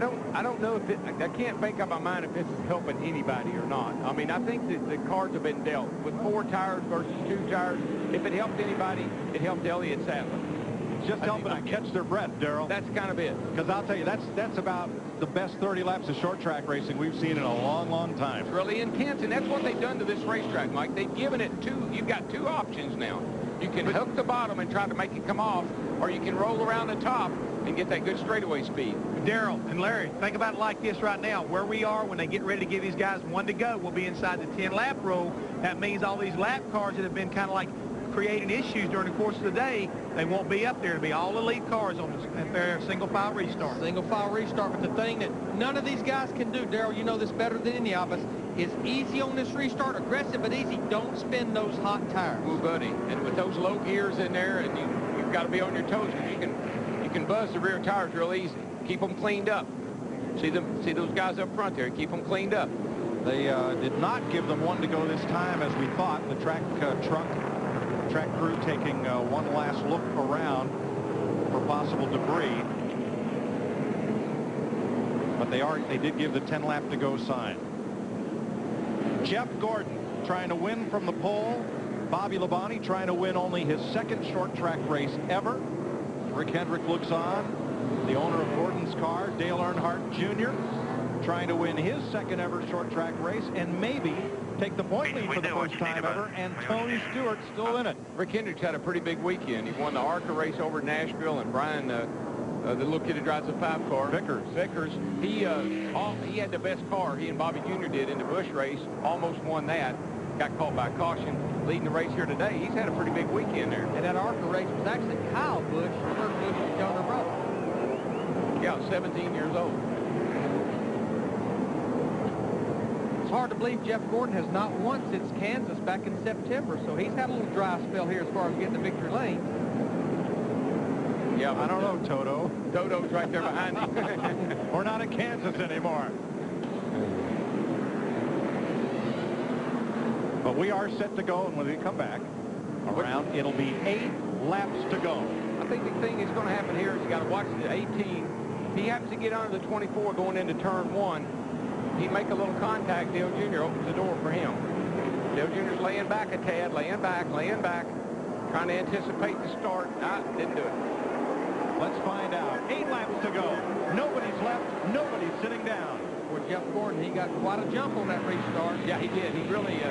I don't know if I can't make up my mind if this is helping anybody or not. I mean, I think that the cards have been dealt with 4 tires versus 2 tires. If it helped anybody, it helped Elliott Sadler. It's just helping them catch their breath, Darrell. That's kind of it. Because I'll tell you, that's about the best 30 laps of short track racing we've seen in a long, long time. It's really intense, and that's what they've done to this racetrack, Mike. They've given it you've got 2 options now. You can hook the bottom and try to make it come off, or you can roll around the top and get that good straightaway speed. Darrell and Larry, think about it like this right now. Where we are when they get ready to give these guys 1 to go, we'll be inside the 10-lap rule. That means all these lap cars that have been kind of like creating issues during the course of the day, they won't be up there. It'll be all elite cars on their single-file restart. Single-file restart, but the thing that none of these guys can do, Darrell, you know this better than any of us, is easy on this restart, aggressive but easy. Don't spin those hot tires. Ooh, buddy. And with those low gears in there, and you've got to be on your toes because you can buzz the rear tires real easy. Keep them cleaned up. See those guys up front there. Keep them cleaned up. They did not give them 1 to go this time, as we thought. The track crew taking one last look around for possible debris. But they did give the 10-lap to go sign. Jeff Gordon trying to win from the pole. Bobby Labonte trying to win only his 2nd short track race ever. Rick Hendrick looks on. The owner of Gordon's car, Dale Earnhardt Jr., trying to win his 2nd ever short track race and maybe take the point lead for the first time ever, and Tony Stewart still in it. Rick Hendrick's had a pretty big weekend. He won the ARCA race over in Nashville, and Brian, the little kid who drives the 5 car, Vickers, he had the best car. He and Bobby Jr. did in the Busch race, almost won that. Got caught by caution, leading the race here today. He's had a pretty big weekend there. And that ARCA race was actually Kyle Busch, Kurt Busch's younger brother. Yeah, 17 years old. It's hard to believe Jeff Gordon has not won since Kansas back in September, so he's had a little dry spell here as far as getting the victory lane. Yeah, I don't know, Toto. Toto's right there behind him. We're not at Kansas anymore. But we are set to go, and when we come back around, it'll be 8 laps to go. I think the thing that's going to happen here is you got to watch the 18. He happens to get under the 24 going into turn 1. He make a little contact. Dale Jr. opens the door for him. Dale Jr.'s laying back a tad, laying back, trying to anticipate the start. Didn't do it. Let's find out. 8 laps to go. Nobody's left. Nobody's sitting down. For Jeff Gordon, he got quite a jump on that restart. Yeah, he did. He really,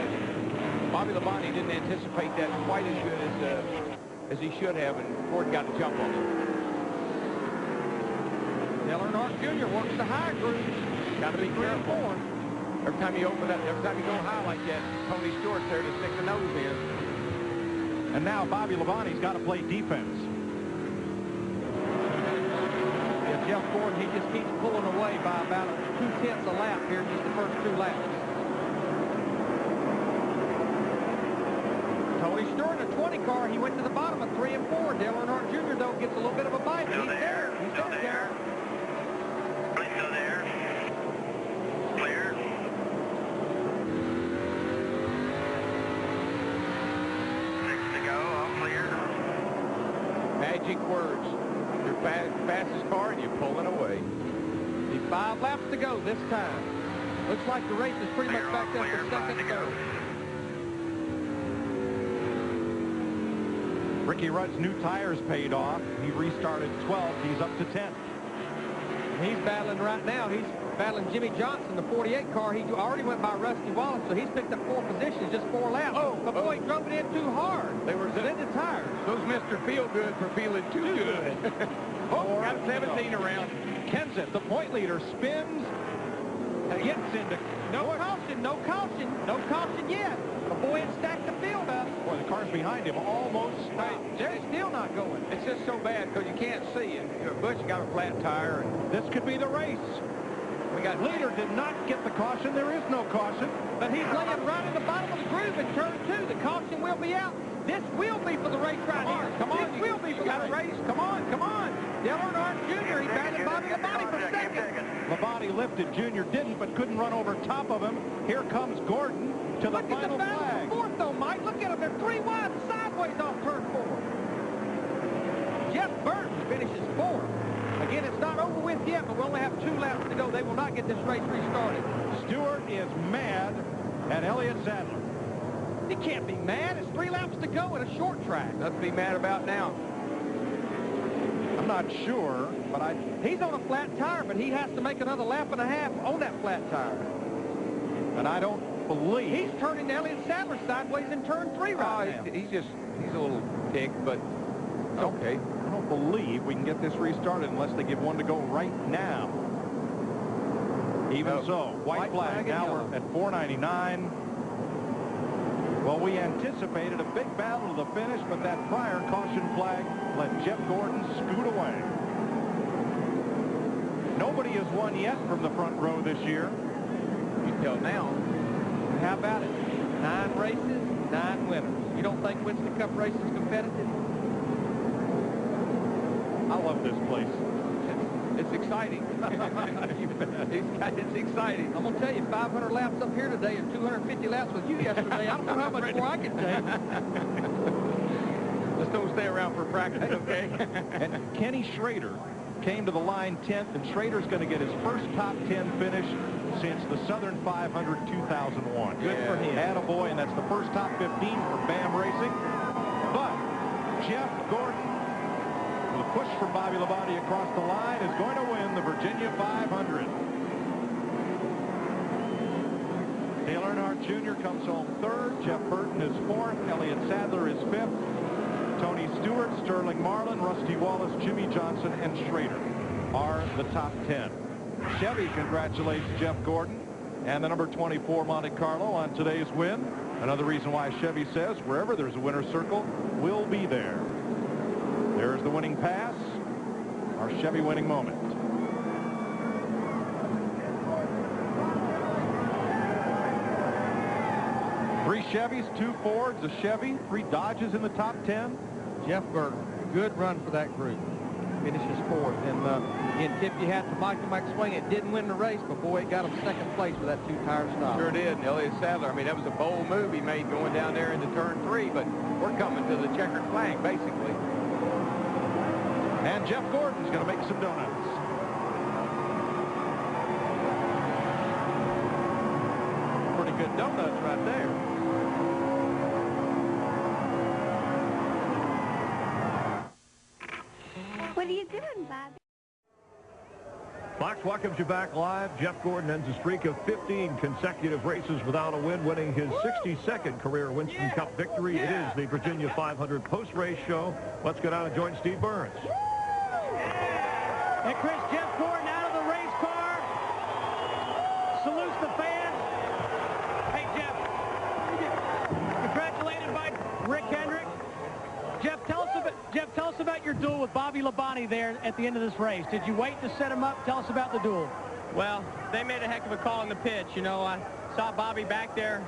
Bobby Labonte didn't anticipate that quite as good as he should have, and Gordon got a jump on him. Dale Earnhardt Jr. works the high groove. Got to be careful. Every time you open up, every time you go high like that, Tony Stewart's there to stick the nose in. And now Bobby Labonte's got to play defense. Yeah, Jeff Gordon, he just keeps pulling away by about 2/10 a lap here in just the first 2 laps. Tony Stewart in a 20 car, he went to the bottom of 3 and 4. Dale Earnhardt Jr. though gets a little bit of a bite. He's there. He's there. Still there. Clear. To go, all clear. Magic words. Your fastest car, and you're pulling away. The 5 laps to go this time. Looks like the race is pretty much back up to second to go. Ricky Rudd's new tires paid off. He restarted 12. He's up to 10. He's battling right now. He's battling Jimmy Johnson, the 48 car. He already went by Rusty Wallace, so he's picked up 4 positions, just 4 laps. But boy, he drove it in too hard. They were in the tires. Those Mr. Feel-Good for feeling too good. Got 17 around. Kenseth, the point leader, spins, gets into... No caution yet. But boy, it stacked the field up. Boy, the cars behind him almost stopped. They're still not going. It's just so bad because you can't see it. Busch got a flat tire. And this could be the race. We got leader did not get the caution. There is no caution. But he's laying right in the bottom of the groove in turn 2. The caution will be out. This will be for the race right here. Come on. This will be for the race. Come on. Dale Earnhardt Jr. He batted Bobby Labonte for second. Labonte lifted. Jr. didn't, but couldn't run over top of him. Here comes Gordon to the final flag. Fourth though, Mike. Look at him. They're 3 wide sideways off turn 4. Jeff Burton finishes 4th. Again, again, it's not over with yet, but we only have 2 laps to go. They will not get this race restarted. Stewart is mad at Elliott Sadler. He can't be mad. It's 3 laps to go at a short track. Nothing to be mad about now. I'm not sure, but He's on a flat tire, but he has to make another lap and a half on that flat tire. and I don't believe He's turning Elliott Sadler sideways in turn 3 right now. He's a little ticked, but okay. I don't believe we can get this restarted unless they give one to go right now. Even so, white flag. Now we're at 499. Well, we anticipated a big battle to the finish, but that prior caution flag let Jeff Gordon scoot away. Nobody has won yet from the front row this year. You tell now. How about it? 9 races, 9 winners. You don't think Winston Cup race is competitive? I love this place. It's exciting. It's exciting. I'm going to tell you, 500 laps up here today and 250 laps with you yesterday. I don't know how much more I can take. Just don't stay around for practice, okay? And Kenny Schrader came to the line 10th, and Schrader's going to get his first top 10 finish since the Southern 500 2001. Good for him. Attaboy, and that's the first top 15 for BAM Racing. But Jeff Gordon, with a push from Bobby Labonte across the line, is going to win the Virginia 500. Dale Earnhardt Jr. comes home 3rd. Jeff Burton is 4th. Elliott Sadler is 5th. Tony Stewart, Sterling Marlin, Rusty Wallace, Jimmy Johnson, and Schrader are the top 10. Chevy congratulates Jeff Gordon and the number 24 Monte Carlo on today's win. Another reason why Chevy says wherever there's a winner's circle, we'll be there. There's the winning pass, our Chevy winning moment. Three Chevys, 2 Fords, a Chevy, 3 Dodges in the top 10. Jeff Burton, good run for that group. Finishes 4th. And again, tip you hat to Michael McSwain. It didn't win the race, but boy, it got him 2nd place with that 2-tire stop. Sure did. And Elliott Sadler, I mean, that was a bold move he made going down there into turn 3, but we're coming to the checkered flag, basically. And Jeff Gordon's going to make some donuts. Pretty good donuts right there. What are you doing, Bobby? Fox welcomes you back live. Jeff Gordon ends a streak of 15 consecutive races without a win, winning his 62nd career Winston Cup victory. It is the Virginia 500 post-race show. Let's go down and join Steve Burns. And Chris, Jeff Gordon out of the race car. Salutes the fans. Hey, Jeff. Congratulated by Rick Hendrick. Jeff, tell us about your duel with Bobby Labonte there at the end of this race. Did you wait to set him up? Tell us about the duel. Well, they made a heck of a call in the pitch. You know, I saw Bobby back there,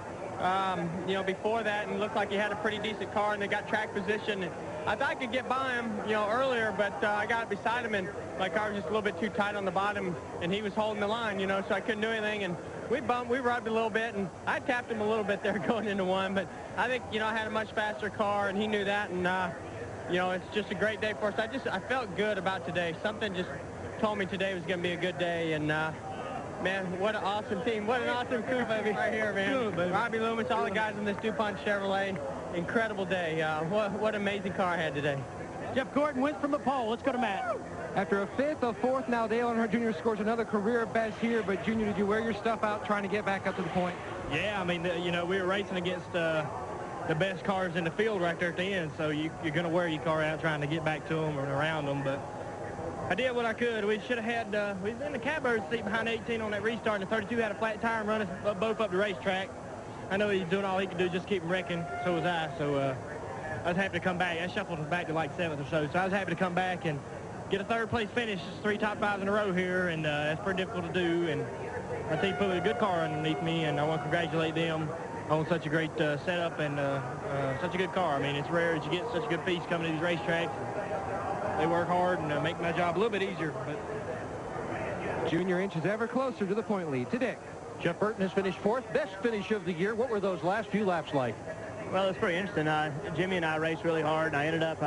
you know, before that, and looked like he had a pretty decent car, and they got track position. And I thought I could get by him, you know, earlier, but I got beside him, and my car was just a little bit too tight on the bottom, and he was holding the line, you know, so I couldn't do anything. And we rubbed a little bit, and I tapped him a little bit there going into 1, but I think, you know, I had a much faster car, and he knew that, and you know, it's just a great day for us. I felt good about today. Something just told me today was going to be a good day, and man, what an awesome team. What an awesome crew baby right here, man. Robbie Loomis, all the guys in this DuPont Chevrolet. Incredible day. What an amazing car I had today. Jeff Gordon wins from the pole. Let's go to Matt. After a 5th, a 4th, now Dale Earnhardt Jr. scores another career best here. But, Junior, did you wear your stuff out trying to get back up to the point? Yeah, I mean, you know, we were racing against the best cars in the field right there at the end, so you're going to wear your car out trying to get back to them and around them. But I did what I could. We should have had, we was in the catbird seat behind 18 on that restart, and the 32 had a flat tire and run us both up the racetrack. I know he's doing all he could do just to keep him wrecking, so was I. So I was happy to come back. I shuffled us back to like 7th or so I was happy to come back and get a 3rd place finish. 3 top 5s in a row here, and that's pretty difficult to do. And I think put a good car underneath me, and I want to congratulate them on such a great setup and such a good car. I mean, it's rare that you get such a good piece coming to these racetracks. They work hard and make my job a little bit easier. But Junior inches ever closer to the point lead. To Dick. Jeff Burton has finished 4th. Best finish of the year. What were those last few laps like? Well, it's pretty interesting. Jimmy and I raced really hard, and I ended up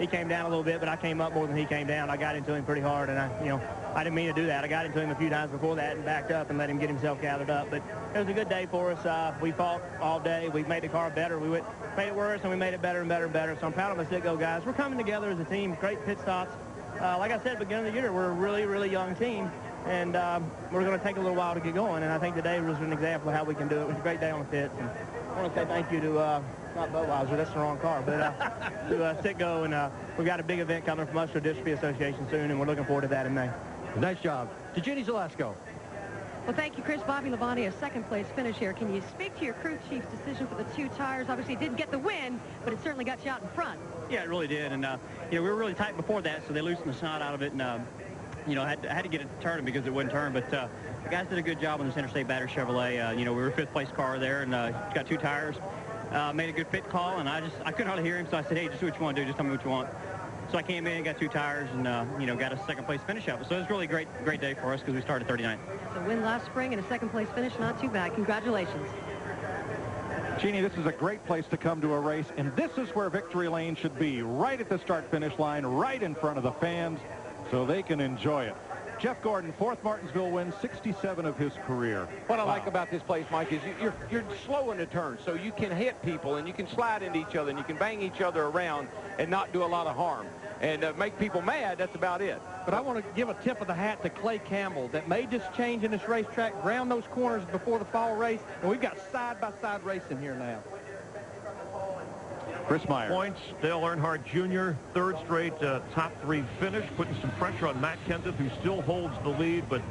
he came down a little bit, but I came up more than he came down. I got into him pretty hard, and I didn't mean to do that. I got into him a few times before that and backed up and let him get himself gathered up. But it was a good day for us. We fought all day. We made the car better. We made it worse, and we made it better and better and better. So I'm proud of us Citgo guys. We're coming together as a team. Great pit stops. Like I said at the beginning of the year, we're a really, really young team, and we're going to take a little while to get going. And I think today was an example of how we can do it. It was a great day on the pits. And I want to say thank you to, not Budweiser, that's the wrong car, but to Citgo. And we've got a big event coming from us to the District Association soon, and we're looking forward to that in May. Nice job. To Ginny Zalesko. Well, thank you, Chris. Bobby Labonte, a second-place finish here. Can you speak to your crew chief's decision for the 2 tires? Obviously, it didn't get the win, but it certainly got you out in front. Yeah, it really did. And, we were really tight before that, so they loosened the snot out of it. And, I had to get it turning because it wouldn't turn. But the guys did a good job on this Interstate Battery Chevrolet. We were a 5th-place car there and got 2 tires. Made a good pit call, and I couldn't hardly hear him, so I said, hey, just do what you want to do. Just tell me what you want. So I came in and got 2 tires and, got a 2nd-place finish up. So it was really a great day for us because we started 39th. So win last spring and a 2nd-place finish, not too bad. Congratulations. Jeannie, this is a great place to come to a race, and this is where victory lane should be, right at the start-finish line, right in front of the fans, so they can enjoy it. Jeff Gordon, 4th Martinsville win, 67 of his career. What I like about this place, Mike, is you're slow in the turn, so you can hit people and you can slide into each other and you can bang each other around and not do a lot of harm. And make people mad, that's about it. But I want to give a tip of the hat to Clay Campbell that made this change in this racetrack, ground those corners before the fall race, and we've got side-by-side racing here now. Chris Myers. Points, Dale Earnhardt Jr., 3rd straight top 3 finish, putting some pressure on Matt Kenseth, who still holds the lead. But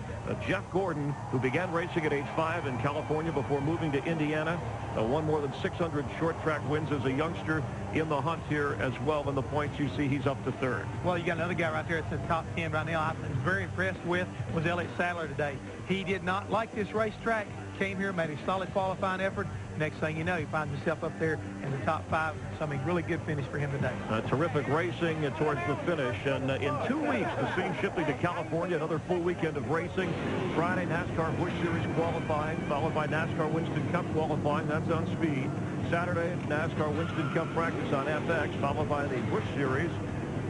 Jeff Gordon, who began racing at age 5 in California before moving to Indiana, won more than 600 short track wins as a youngster, in the hunt here as well. In the points you see, he's up to 3rd. Well, you got another guy right there that's in the top 10 right now. I was very impressed with was Elliott Sadler today. He did not like this racetrack. Came here, made a solid qualifying effort. Next thing you know, he finds himself up there in the top 5. Something really good finish for him today. Terrific racing towards the finish. And in 2 weeks, the scene shifting to California, another full weekend of racing. Friday, NASCAR Busch Series qualifying, followed by NASCAR Winston Cup qualifying. That's on speed. Saturday, NASCAR Winston Cup practice on FX, followed by the Busch Series,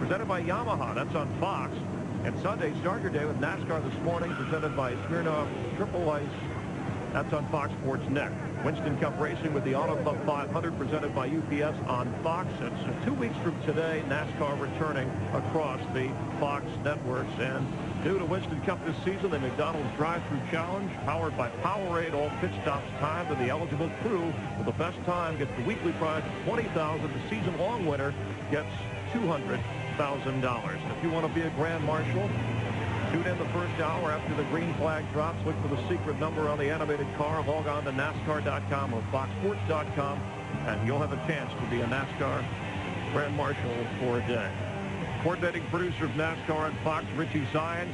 presented by Yamaha. That's on Fox. And Sunday, start your day with NASCAR this morning, presented by Smirnoff Triple Ice. That's on Fox Sports Net. Winston Cup Racing with the Auto Club 500 presented by UPS on Fox. It's 2 weeks from today, NASCAR returning across the Fox networks. And due to Winston Cup this season, the McDonald's drive-thru challenge, powered by Powerade, all pit stops timed, and the eligible crew with the best time gets the weekly prize of $20,000. The season-long winner gets $200,000. If you want to be a Grand Marshal, tune in the first hour after the green flag drops. Look for the secret number on the animated car. Log on to NASCAR.com or FoxSports.com, and you'll have a chance to be a NASCAR Grand Marshal for a day. Coordinating producer of NASCAR on Fox, Richie Zions.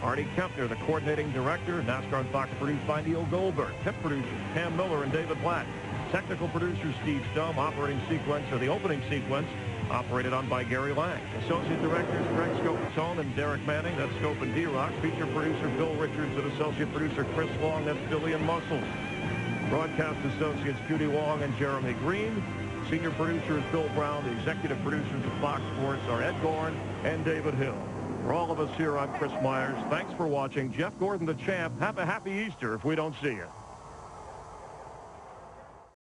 Artie Kempner, the coordinating director. NASCAR on Fox produced by Neil Goldberg. Pit producers Pam Miller and David Blatt. Technical producer Steve Stum. Operating sequence, or the opening sequence, operated on by Gary Lang. Associate directors Greg Scopatone and Derek Manning. That's Scope and D-Rock. Feature producer Bill Richards and associate producer Chris Long. That's Billy and Muscles. Broadcast associates Judy Wong and Jeremy Green. Senior producer is Bill Brown. The executive producers of Fox Sports are Ed Gorn and David Hill. For all of us here, I'm Chris Myers. Thanks for watching. Jeff Gordon, the champ. Have a happy Easter if we don't see you.